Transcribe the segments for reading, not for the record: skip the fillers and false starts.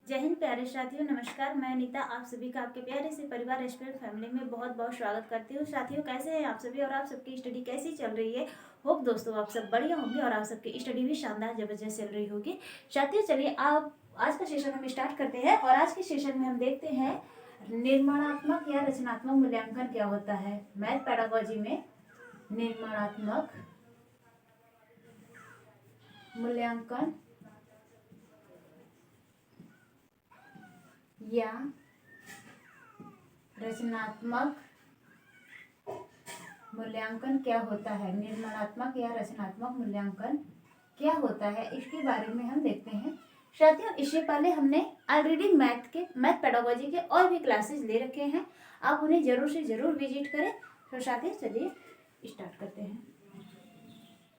जय हिंद प्यारे साथियों, नमस्कार। मैं अनीता आप सभी का आपके प्यारे से परिवार रेस्टोरेंट फैमिली में बहुत बहुत स्वागत करती हूँ। साथियों, कैसे हैं आप सभी और आप सबकी स्टडी कैसी चल रही है? होप दोस्तों आप सब बढ़िया होंगे और आप सबकी स्टडी भी शानदार जबरदस्त चल रही होगी। साथियों, चलिए आप आज का सेशन हम स्टार्ट करते हैं और आज के सेशन में हम देखते हैं निर्माणात्मक या रचनात्मक मूल्यांकन क्या होता है। मैथ पेडागोजी में निर्माणात्मक मूल्यांकन या रचनात्मक मूल्यांकन क्या होता है। निर्माणात्मक या रचनात्मक मूल्यांकन क्या होता है, इसके बारे में हम देखते हैं। साथियों, इससे पहले हमने ऑलरेडी मैथ पेडागोजी के और भी क्लासेस ले रखे हैं, आप उन्हें जरूर से जरूर विजिट करें। तो साथियों चलिए स्टार्ट करते हैं।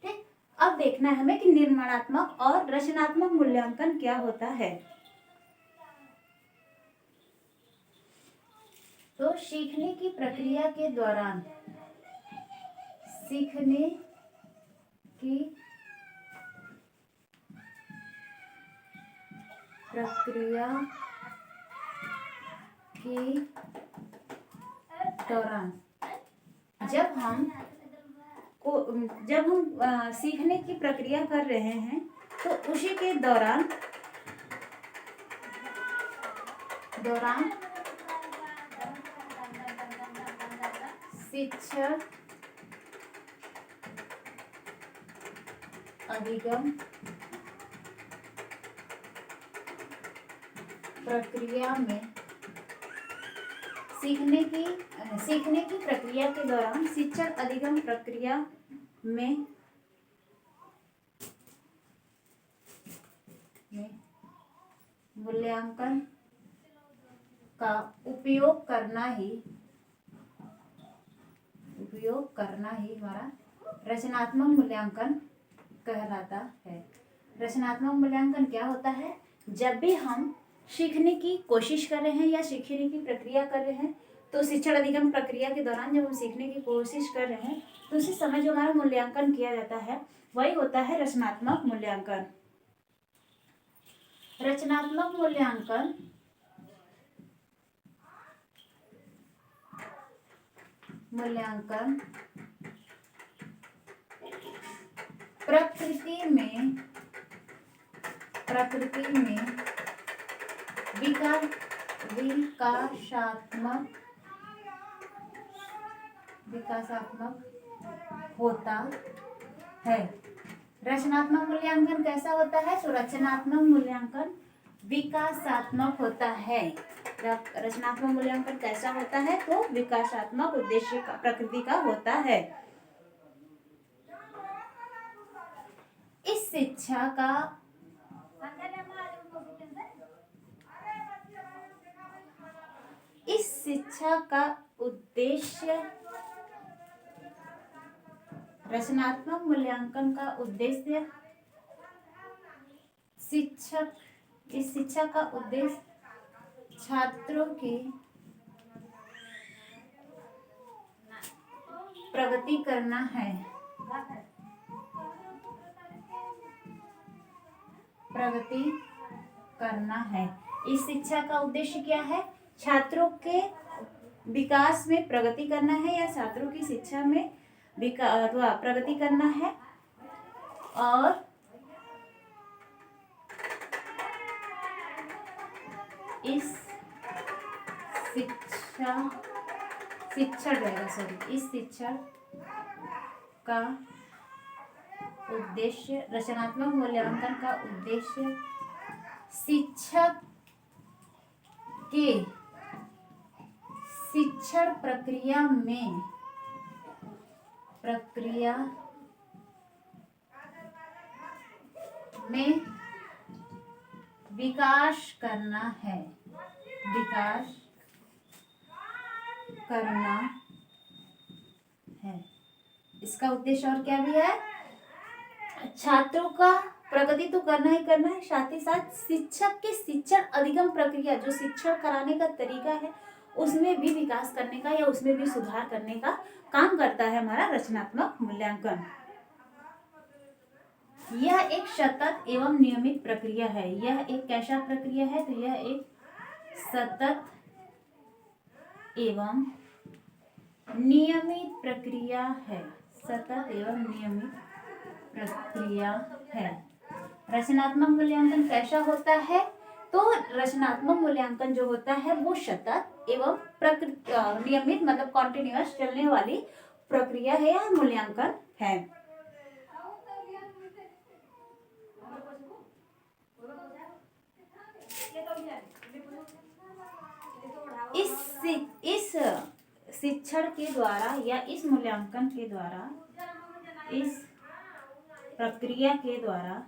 ठीक, अब देखना है हमें कि निर्माणात्मक और रचनात्मक मूल्यांकन क्या होता है। तो सीखने की प्रक्रिया के दौरान जब हम सीखने की प्रक्रिया कर रहे हैं तो उसी के दौरान शिक्षण अधिगम प्रक्रिया में सीखने की प्रक्रिया के दौरान शिक्षण अधिगम प्रक्रिया में मूल्यांकन का उपयोग करना ही हमारा रचनात्मक मूल्यांकन कहलाता है। रचनात्मक मूल्यांकन क्या होता है? जब भी हम सीखने की कोशिश कर रहे हैं या सीखने की प्रक्रिया कर रहे हैं, तो शिक्षण अधिगम प्रक्रिया के दौरान जब हम सीखने की कोशिश कर रहे हैं तो उसी समय जो हमारा मूल्यांकन किया जाता है वही होता है रचनात्मक मूल्यांकन। रचनात्मक मूल्यांकन प्रकृति में विकासात्मक होता है। रचनात्मक मूल्यांकन कैसा होता है? तो रचनात्मक मूल्यांकन विकासात्मक होता है। रचनात्मक मूल्यांकन कैसा होता है? तो विकासात्मक उद्देश्य का प्रकृति का होता है। इस शिक्षा का उद्देश्य रचनात्मक मूल्यांकन का उद्देश्य इस शिक्षा का उद्देश्य छात्रों की प्रगति करना है। इस शिक्षा का उद्देश्य क्या है? छात्रों के विकास में प्रगति करना है या छात्रों की शिक्षा में प्रगति करना है। और इस शिक्षण का उद्देश्य रचनात्मक मूल्यांकन का उद्देश्य शिक्षक के शिक्षण प्रक्रिया में विकास करना है। इसका उद्देश्य और क्या भी है? छात्रों का प्रगति तो करना ही करना है, साथ ही साथ शिक्षक के शिक्षण अधिगम प्रक्रिया, जो शिक्षण कराने का तरीका है, उसमें भी विकास करने का या उसमें भी सुधार करने का काम करता है हमारा रचनात्मक मूल्यांकन। यह एक सतत एवं नियमित प्रक्रिया है। यह एक कैसा प्रक्रिया है? तो यह एक सतत एवं नियमित प्रक्रिया है। सतत एवं नियमित प्रक्रिया है। रचनात्मक मूल्यांकन कैसा होता है? तो रचनात्मक मूल्यांकन जो होता है वो सतत एवं नियमित मतलब कॉन्टिन्यूअस चलने वाली प्रक्रिया है या मूल्यांकन है। इस शिक्षण के द्वारा या इस मूल्यांकन के द्वारा, इस प्रक्रिया के द्वारा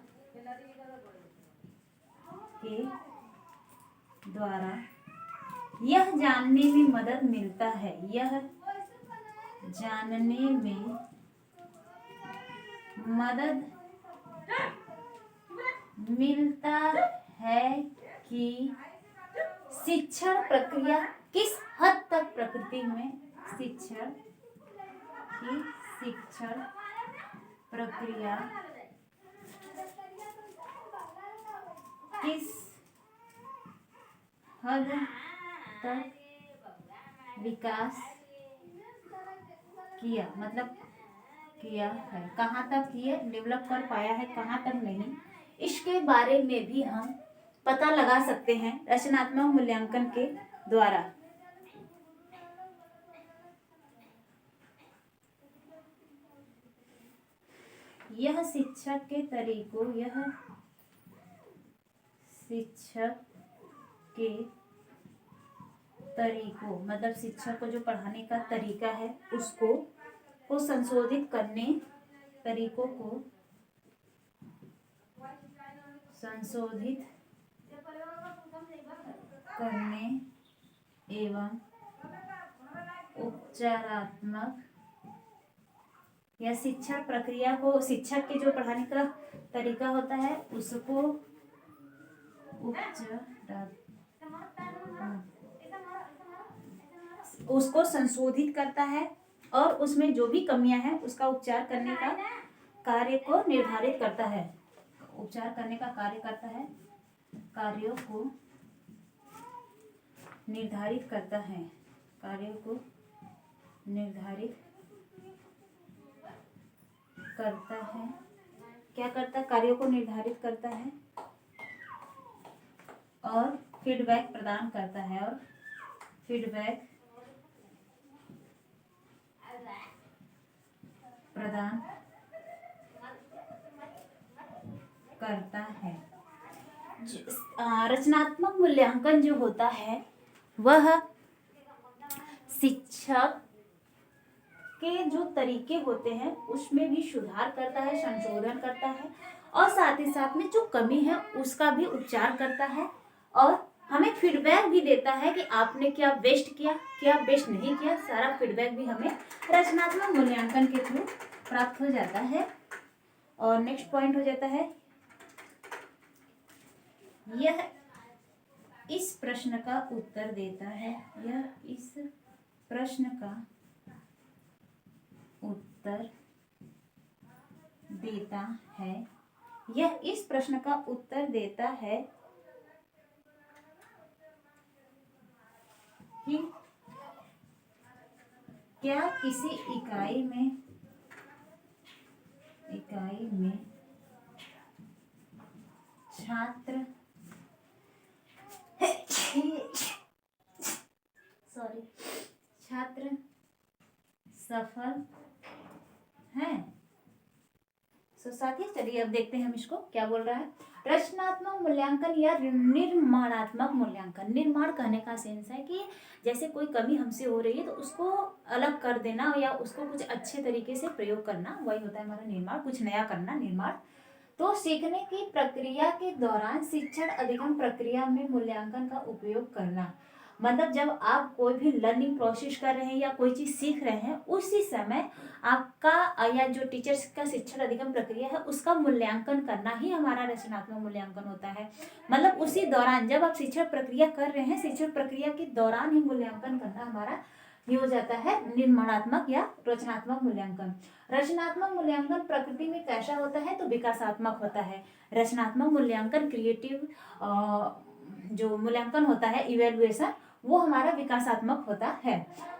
यह जानने में मदद मिलता है, यह जानने में मदद मिलता है कि शिक्षण प्रक्रिया किस हद तक प्रकृति में शिक्षण प्रक्रिया किस हद तक विकास किया, मतलब किया है, कहाँ तक ये डेवलप कर पाया है, कहाँ तक नहीं, इसके बारे में भी हम पता लगा सकते हैं रचनात्मक मूल्यांकन के द्वारा। यह शिक्षक के तरीकों मतलब शिक्षक को जो पढ़ाने का तरीका है उसको संशोधित करने, तरीकों को संशोधित करने एवं उपचारात्मक या शिक्षण प्रक्रिया को, शिक्षक के जो पढ़ाने का तरीका होता है उसको संशोधित करता है और उसमें जो भी कमियां हैं उसका उपचार करने का कार्य को निर्धारित करता है। उपचार करने का कार्य करता है, कार्यों को निर्धारित करता है, कार्यों को निर्धारित करता है। क्या करता है? कार्यों को निर्धारित करता है और फीडबैक प्रदान करता है, और फीडबैक प्रदान करता है। रचनात्मक मूल्यांकन जो होता है वह शिक्षक के जो तरीके होते हैं उसमें भी सुधार करता है, संशोधन करता है, और साथ ही साथ में जो कमी है उसका भी उपचार करता है, और हमें फीडबैक भी देता है कि आपने क्या बेस्ट किया, क्या बेस्ट नहीं किया। सारा फीडबैक भी हमें रचनात्मक मूल्यांकन के थ्रू प्राप्त हो जाता है। और नेक्स्ट पॉइंट हो जाता है, यह इस प्रश्न का उत्तर देता है, यह इस प्रश्न का उत्तर देता है, यह इस प्रश्न का उत्तर देता है कि क्या किसी इकाई में छात्र सफल हैं। साथियों चलिए अब देखते हैं हम इसको क्या बोल रहा है। रचनात्मक मूल्यांकन या निर्माणात्मक मूल्यांकन। निर्माण कहने का सेंस है कि जैसे कोई कमी हमसे हो रही है तो उसको अलग कर देना या उसको कुछ अच्छे तरीके से प्रयोग करना, वही होता है हमारा निर्माण, कुछ नया करना, निर्माण। तो सीखने की प्रक्रिया के दौरान शिक्षण अधिगम प्रक्रिया में मूल्यांकन का उपयोग करना, मतलब जब आप कोई भी लर्निंग प्रोसेस कर रहे हैं या कोई चीज़ सीख रहे हैं उसी समय आपका या जो टीचर्स का शिक्षण अधिगम प्रक्रिया है उसका मूल्यांकन करना ही हमारा रचनात्मक मूल्यांकन होता है। मतलब उसी दौरान जब आप शिक्षण प्रक्रिया कर रहे हैं, शिक्षण प्रक्रिया के दौरान ही मूल्यांकन करना हमारा ये हो जाता है निर्माणात्मक या रचनात्मक मूल्यांकन। रचनात्मक मूल्यांकन प्रकृति में कैसा होता है, तो विकासात्मक होता है। रचनात्मक मूल्यांकन क्रिएटिव जो मूल्यांकन होता है इवेल्युएशन, वो हमारा विकासात्मक होता है।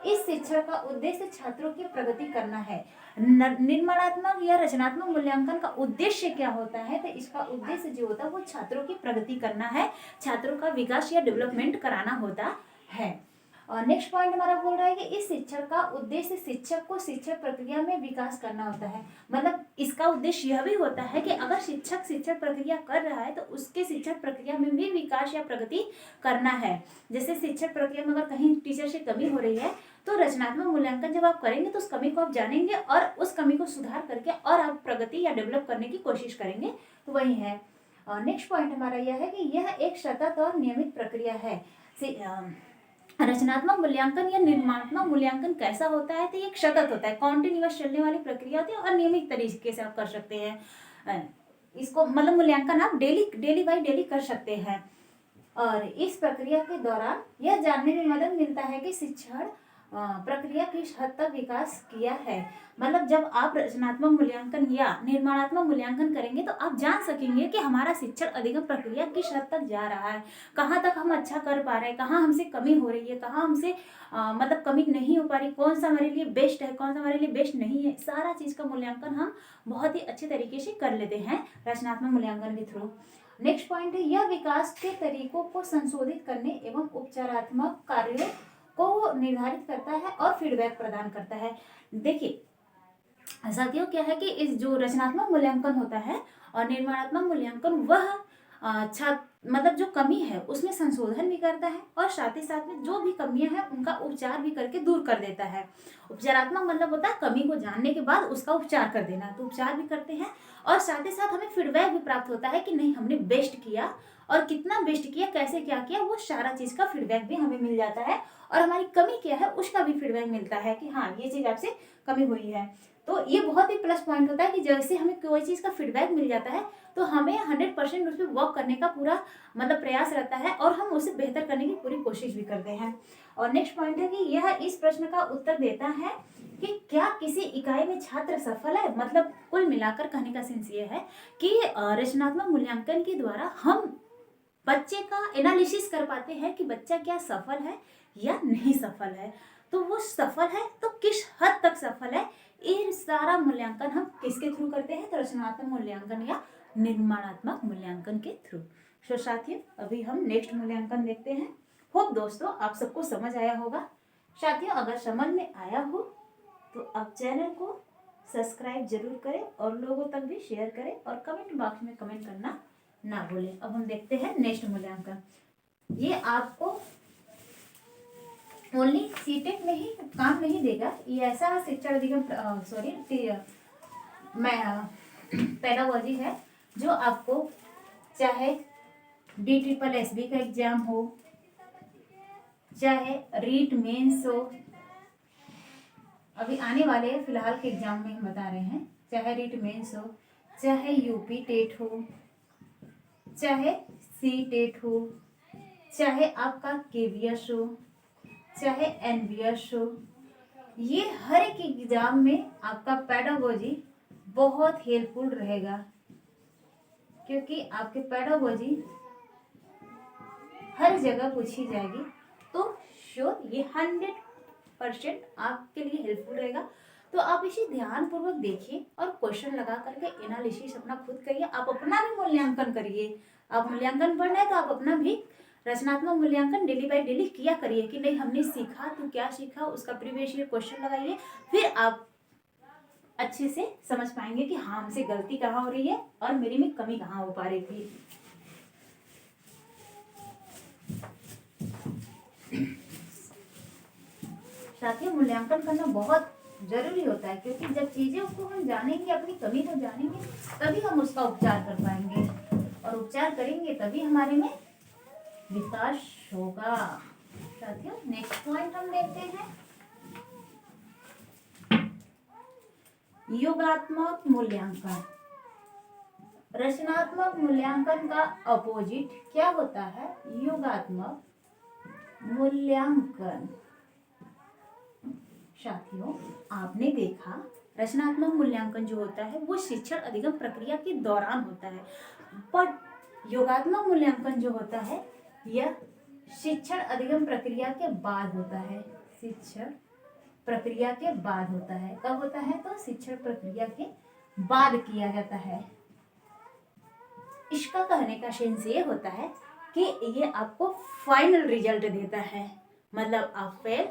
इस शिक्षण का उद्देश्य छात्रों की प्रगति करना है। निर्माणात्मक या रचनात्मक मूल्यांकन का उद्देश्य क्या होता है, तो इसका उद्देश्य जो होता है वो छात्रों की प्रगति करना है, छात्रों का विकास या डेवलपमेंट कराना होता है। और नेक्स्ट पॉइंट हमारा बोल रहा है कि इस शिक्षण का उद्देश्य शिक्षक को शिक्षण प्रक्रिया में विकास करना होता है। मतलब इसका उद्देश्य यह भी होता है कि अगर शिक्षक शिक्षण प्रक्रिया कर रहा है तो उसके शिक्षण प्रक्रिया में भी विकास या प्रगति करना है। जैसे शिक्षण प्रक्रिया में अगर कहीं टीचर से कमी हो रही है तो रचनात्मक मूल्यांकन जब आप करेंगे तो उस कमी को आप जानेंगे और उस कमी को सुधार करके और आप प्रगति या डेवलप करने की कोशिश करेंगे, तो वही है। और नेक्स्ट पॉइंट हमारा यह है कि यह एक सतत और नियमित प्रक्रिया है। रचनात्मक मूल्यांकन या निर्माणात्मक मूल्यांकन कैसा होता है, तो ये एक सतत होता है, कॉन्टिन्यूअस चलने वाली प्रक्रिया होती है और नियमित तरीके से आप कर सकते हैं इसको। मतलब मूल्यांकन आप डेली बाय डेली कर सकते हैं। और इस प्रक्रिया के दौरान यह जानने में मदद मिलता है कि शिक्षण प्रक्रिया किस हद तक विकास किया है। मतलब जब आप रचनात्मक मूल्यांकन या निर्माणात्मक मूल्यांकन करेंगे तो आप जान सकेंगे कि हमारा शिक्षण अधिगम प्रक्रिया किस हद तक जा रहा है, कहाँ तक हम अच्छा कर पा रहे हैं, कहाँ हमसे कमी हो रही है, कहाँ हमसे मतलब कमी नहीं हो पा रही, कौन सा हमारे लिए बेस्ट है, कौन सा हमारे लिए बेस्ट नहीं है। सारा चीज़ का मूल्यांकन हम बहुत ही अच्छे तरीके से कर लेते हैं रचनात्मक मूल्यांकन के थ्रू। नेक्स्ट पॉइंट है यह विकास के तरीकों को संशोधित करने एवं उपचारात्मक कार्यों को निर्धारित करता है और फीडबैक प्रदान करता है। देखिए साथियों, क्या है कि इस जो रचनात्मक मूल्यांकन होता है और निर्माणात्मक मूल्यांकन वह मतलब जो कमी है उसमें संशोधन भी करता है और साथ ही साथ में जो भी कमियां हैं उनका उपचार भी करके दूर कर देता है। उपचारात्मक मतलब होता है कमी को जानने के बाद उसका उपचार कर देना, तो उपचार भी करते हैं और साथ ही साथ हमें फीडबैक भी प्राप्त होता है कि नहीं हमने बेस्ट किया और कितना बेस्ट किया, कैसे क्या किया, वो सारा चीज़ का फीडबैक भी हमें मिल जाता है और हमारी कमी क्या है उसका भी फीडबैक मिलता है कि हाँ ये चीज़ आपसे कमी हुई है। तो ये बहुत ही प्लस पॉइंट होता है कि जैसे हमें कोई चीज़ का फीडबैक मिल जाता है तो हमें 100% उस पर वर्क करने का पूरा मतलब प्रयास रहता है और हम उसे बेहतर करने की पूरी कोशिश भी करते हैं। और नेक्स्ट पॉइंट है कि यह इस प्रश्न का उत्तर देता है कि क्या किसी इकाई में छात्र सफल है। मतलब कुल मिलाकर कहने का सेंस ये है कि रचनात्मक मूल्यांकन के द्वारा हम बच्चे का एनालिसिस कर पाते हैं कि बच्चा क्या सफल है या नहीं सफल है। तो वो सफल है तो किस हद तक सफल है, ये सारा मूल्यांकन हम किसके थ्रू करते हैं, तो रचनात्मक मूल्यांकन या निर्माणात्मक मूल्यांकन के थ्रू। तो साथियों अभी हम नेक्स्ट मूल्यांकन देखते हैं। होप दोस्तों आप सबको समझ आया होगा। साथियों अगर समझ में आया हो तो आप चैनल को सब्सक्राइब जरूर करें और लोगों तक भी शेयर करें और कमेंट बॉक्स में कमेंट करना ना भूलें। अब हम देखते हैं नेक्स्ट मूल्यांकन। ये आपको ओनली सीटेट में ही काम नहीं देगा, ये ऐसा शिक्षण अधिगम पेडागोजी है जो आपको चाहे DSSB का एग्जाम हो, चाहे रीट मेंस हो, अभी आने वाले फिलहाल के एग्जाम में हम बता रहे हैं, चाहे रीट मेंस हो, चाहे यूपी टेट हो, चाहे CTET हो, चाहे आपका KVS हो, चाहे NVS हो, ये हर एक एग्जाम में आपका पेडागोजी बहुत हेल्पफुल रहेगा क्योंकि आपके पेडागोजी हर जगह पूछी जाएगी। तो श्योर ये 100% आपके लिए हेल्पफुल रहेगा। तो आप इसे ध्यानपूर्वक देखिए और क्वेश्चन लगा करके एनालिसिस अपना खुद करिए, आप अपना भी मूल्यांकन करिए। आप मूल्यांकन पढ़ना है तो आप अपना भी रचनात्मक मूल्यांकन डेली बाय डेली किया करिए कि नहीं हमने सीखा तो क्या सीखा, उसका प्रीवियस ईयर क्वेश्चन लगाइए, फिर आप अच्छे से समझ पाएंगे कि हाँ हमसे गलती कहाँ हो रही है और मेरी में कमी कहाँ हो पा रही थी। साथियों मूल्यांकन करना बहुत जरूरी होता है क्योंकि जब चीजें को हम जानेंगे, अपनी कमी को जानेंगे, तभी हम उसका उपचार कर पाएंगे और उपचार करेंगे तभी हमारे में विकास होगा। साथियों नेक्स्ट पॉइंट हम देखते हैं योगात्मक मूल्यांकन। रचनात्मक मूल्यांकन का अपोजिट क्या होता है, योगात्मक मूल्यांकन। साथियों, आपने देखा रचनात्मक मूल्यांकन जो होता है वो शिक्षण अधिगम प्रक्रिया के दौरान होता है, बट योगात्मक मूल्यांकन जो होता है यह शिक्षण अधिगम प्रक्रिया के बाद होता है। शिक्षण प्रक्रिया के बाद होता है। कब होता है? तो शिक्षण प्रक्रिया के बाद किया जाता है। इसका कहने का सेंस ये होता है कि ये आपको फाइनल रिजल्ट देता है। मतलब आप फेल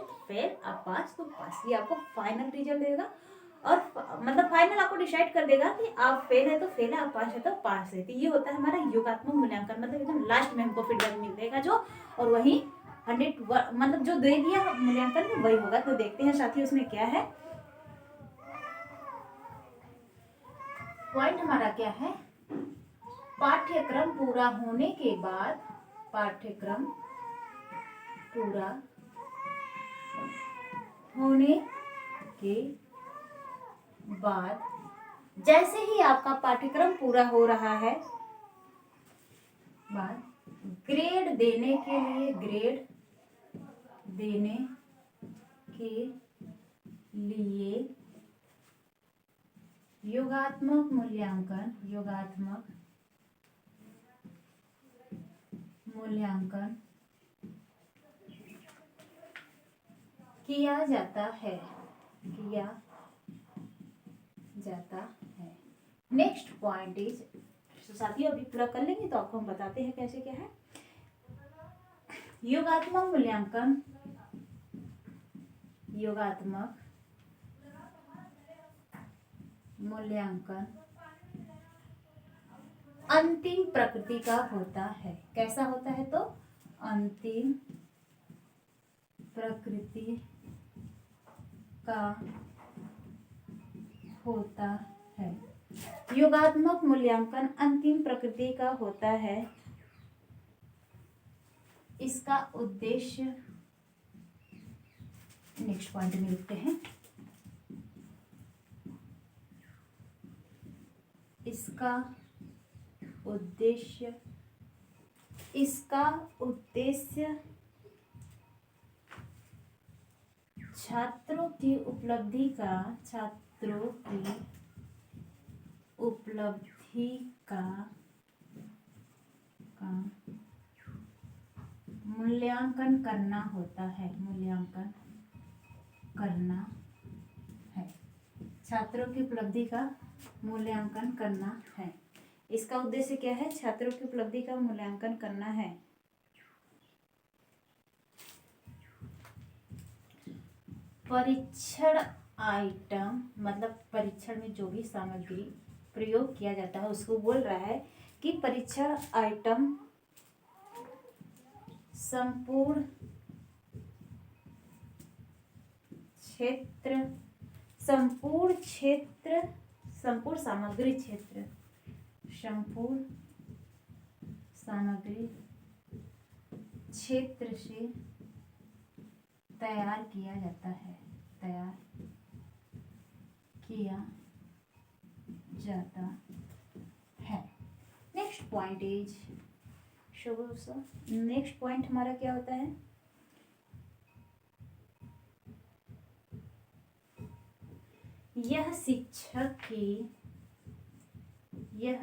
आप पास, तो पास, ये आपको फाइनल रिजल्ट देगा और मतलब फाइनल आपको डिसाइड कर देगा कि आप फेल है तो फेल है, आप पास है तो पास है। तो ये होता है हमारा योगात्मक मूल्यांकन। मतलब एकदम लास्ट में हमको फीडबैक मिलेगा जो, और वही 100 मतलब जो दे दिया मूल्यांकन में वही होगा। तो देखते हैं साथियों उसमें क्या है। पॉइंट हमारा क्या है? पाठ्यक्रम पूरा होने के बाद, पाठ्यक्रम पूरा होने के बाद, जैसे ही आपका पाठ्यक्रम पूरा हो रहा है, बाद ग्रेड देने के लिए, ग्रेड देने के लिए योगात्मक मूल्यांकन, योगात्मक मूल्यांकन किया जाता है, किया जाता है। नेक्स्ट पॉइंट इज, साथियों अभी पूरा कर लेंगे तो आपको हम बताते हैं कैसे क्या है। योगात्मक मूल्यांकन, योगात्मक मूल्यांकन अंतिम प्रकृति का होता है। कैसा होता है? तो अंतिम प्रकृति का होता है। योगात्मक मूल्यांकन अंतिम प्रकृति का होता है। इसका उद्देश्य, नेक्स्ट पॉइंट में लिखते हैं, इसका उद्देश्य, इसका उद्देश्य छात्रों की उपलब्धि का, छात्रों की उपलब्धि का मूल्यांकन करना होता है, मूल्यांकन करना है। छात्रों की उपलब्धि का मूल्यांकन करना है। इसका उद्देश्य क्या है? छात्रों की उपलब्धि का मूल्यांकन करना है। परीक्षण आइटम, मतलब परीक्षण में जो भी सामग्री प्रयोग किया जाता है उसको बोल रहा है कि परीक्षण आइटम संपूर्ण क्षेत्र, संपूर्ण क्षेत्र, संपूर्ण सामग्री क्षेत्र, संपूर्ण सामग्री क्षेत्र से तैयार किया जाता है, तैयार किया जाता है। Next point is, next point हमारा क्या होता है? यह शिक्षक की, यह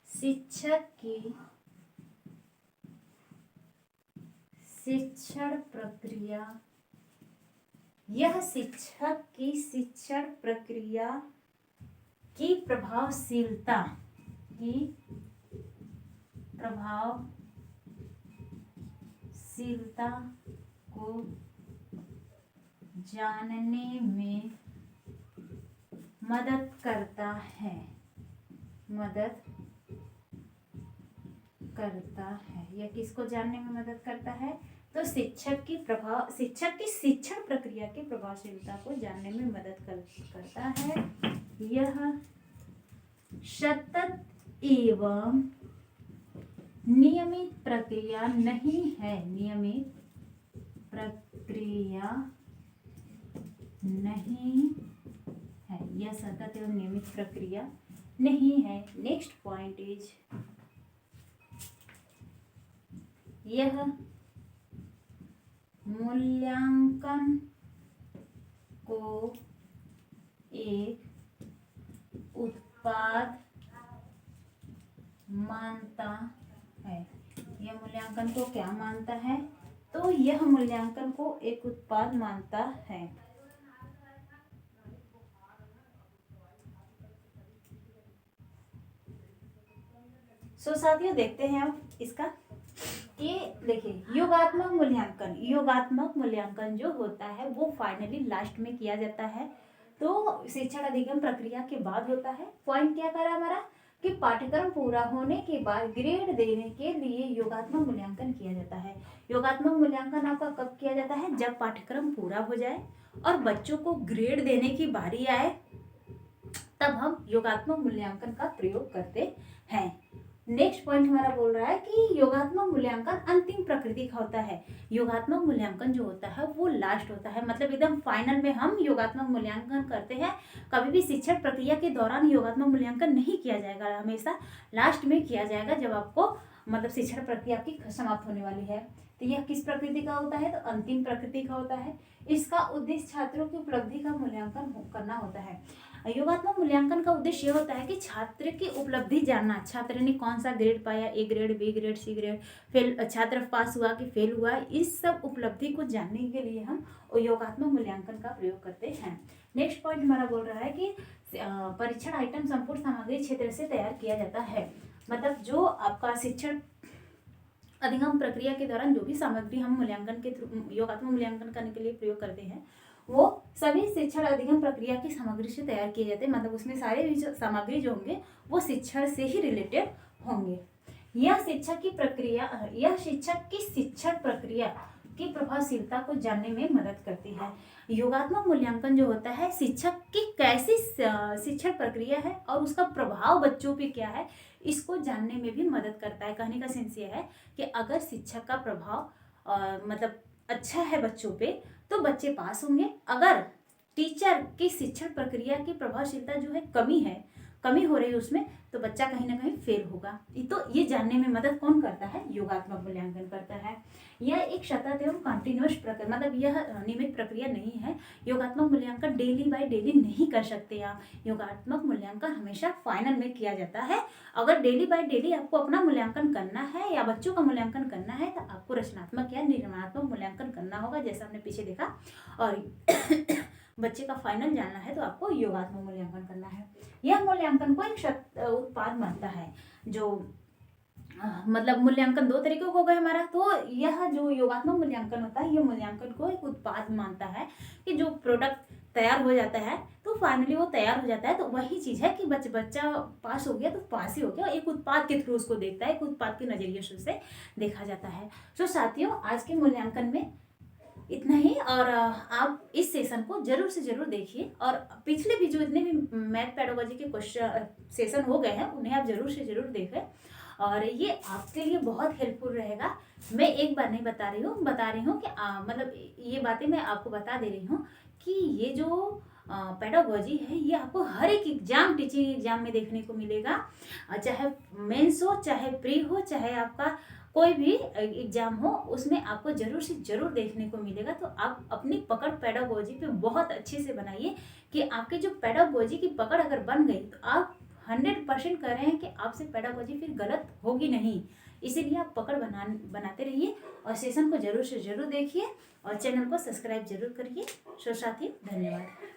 शिक्षक की शिक्षण प्रक्रिया, यह शिक्षक की शिक्षण प्रक्रिया की प्रभावशीलता, की प्रभावशीलता को जानने में मदद करता है, मदद करता है। यह किसको जानने में मदद करता है? तो शिक्षक की शिक्षण प्रक्रिया की प्रभावशीलता को जानने में मदद करता है। यह सतत एवं नियमित प्रक्रिया नहीं है, नियमित प्रक्रिया नहीं है, यह सतत एवं नियमित प्रक्रिया नहीं है। नेक्स्ट पॉइंट इज, यह मूल्यांकन को एक उत्पाद मानता है। यह मूल्यांकन को क्या मानता है? तो यह मूल्यांकन को एक उत्पाद मानता है। साथियों देखते हैं अब इसका। ये देखिए योगात्मक मूल्यांकन जो होता है वो फाइनली लास्ट में किया जाता है। तो शिक्षण अधिगम प्रक्रिया के बाद होता है। पॉइंट क्या करा हमारा कि पाठ्यक्रम पूरा होने के बाद ग्रेड देने के लिए योगात्मक मूल्यांकन किया जाता है। योगात्मक मूल्यांकन आपका कब किया जाता है? जब पाठ्यक्रम पूरा हो जाए और बच्चों को ग्रेड देने की बारी आए, तब हम योगात्मक मूल्यांकन का प्रयोग करते हैं। नेक्स्ट पॉइंट हमारा बोल रहा है कि योगात्मक मूल्यांकन अंतिम प्रकृति का होता है। योगात्मक मूल्यांकन जो होता है वो लास्ट होता है, मतलब एकदम फाइनल में हम योगात्मक मूल्यांकन करते हैं। कभी भी शिक्षण प्रक्रिया के दौरान योगात्मक मूल्यांकन नहीं किया जाएगा, हमेशा लास्ट में किया जाएगा जब आपको मतलब शिक्षण प्रक्रिया की समाप्त होने वाली है। तो यह किस प्रकृति का होता है? तो अंतिम प्रकृति का होता है। इसका उद्देश्य छात्रों की उपलब्धि का मूल्यांकन करना होता है। योगात्मक मूल्यांकन का उद्देश्य यह होता है कि छात्र की उपलब्धि जानना, छात्र ने कौन सा ग्रेड पाया, A grade, B grade, C grade, fail, छात्र पास हुआ कि फेल हुआ, इस सब उपलब्धि को जानने के लिए हम योगात्मक मूल्यांकन का प्रयोग करते हैं। नेक्स्ट पॉइंट हमारा बोल रहा है कि परीक्षण आइटम संपूर्ण सामग्री क्षेत्र से तैयार किया जाता है। मतलब जो आपका शिक्षण अधिगम प्रक्रिया के दौरान जो भी सामग्री हम मूल्यांकन के थ्रू योगात्मक मूल्यांकन करने के लिए प्रयोग करते हैं वो सभी शिक्षण अधिगम प्रक्रिया की सामग्री से तैयार किए जाते हैं। मतलब उसमें सारे भी सामग्री जो होंगे वो शिक्षण से ही रिलेटेड होंगे। यह शिक्षक की शिक्षण प्रक्रिया की प्रभावशीलता को जानने में मदद करती है। योगात्मक मूल्यांकन जो होता है शिक्षक की कैसी शिक्षण प्रक्रिया है और उसका प्रभाव बच्चों पे क्या है, इसको जानने में भी मदद करता है। कहने का सेंस ये है कि अगर शिक्षक का प्रभाव मतलब अच्छा है बच्चों पे तो बच्चे पास होंगे। अगर टीचर की शिक्षण प्रक्रिया की प्रभावशीलता जो है कमी हो रही है उसमें, तो बच्चा कहीं ना कहीं फेल होगा। तो ये जानने में मदद कौन करता है? योगात्मक मूल्यांकन करता है। यह एक सतत एवं कंटिन्यूअस प्रक्रिया, मतलब यह नियमित प्रक्रिया नहीं है। योगात्मक मूल्यांकन डेली बाय डेली नहीं कर सकते आप। योगात्मक मूल्यांकन हमेशा फाइनल में किया जाता है। अगर डेली बाय डेली आपको अपना मूल्यांकन करना है या बच्चों का मूल्यांकन करना है तो आपको रचनात्मक या निर्माणात्मक मूल्यांकन करना होगा, जैसा हमने पीछे देखा। और बच्चे का फाइनल जानना है तो आपको योगात्मक मूल्यांकन करना है। यह मूल्यांकन को एक उत्पाद मानता है। जो मतलब मूल्यांकन दो तरीके हो गए हमारा। तो यह जो योगात्मक मूल्यांकन होता है यह मूल्यांकन को एक उत्पाद मानता है कि जो प्रोडक्ट तैयार हो जाता है तो फाइनली वो तैयार हो जाता है। तो वही चीज़ है कि बच्चा पास हो गया तो पास ही हो गया, एक उत्पाद के थ्रू उसको देखता है, एक उत्पाद के नज़रिए से उसे देखा जाता है। तो साथियों आज के मूल्यांकन में इतना ही। और आप इस सेशन को जरूर से जरूर देखिए और पिछले भी जो इतने भी मैथ पेडागोजी के क्वेश्चन सेशन हो गए हैं उन्हें आप जरूर से जरूर देखें और ये आपके लिए बहुत हेल्पफुल रहेगा। मैं एक बार नहीं बता रही हूँ कि मतलब ये बातें मैं आपको बता दे रही हूँ कि ये जो पेडागोजी है ये आपको हर एक एग्जाम, टीचिंग एग्जाम में देखने को मिलेगा। चाहे मेंस हो, चाहे प्री हो, चाहे आपका कोई भी एग्जाम हो, उसमें आपको जरूर से जरूर देखने को मिलेगा। तो आप अपनी पकड़ पेडागोजी पे बहुत अच्छे से बनाइए कि आपकी जो पेडागोजी की पकड़ अगर बन गई तो आप 100% कह रहे हैं कि आपसे पेडागोजी फिर गलत होगी नहीं। इसीलिए आप पकड़ बनाते रहिए और सेशन को जरूर से जरूर देखिए और चैनल को सब्सक्राइब जरूर करिए। साथियों धन्यवाद।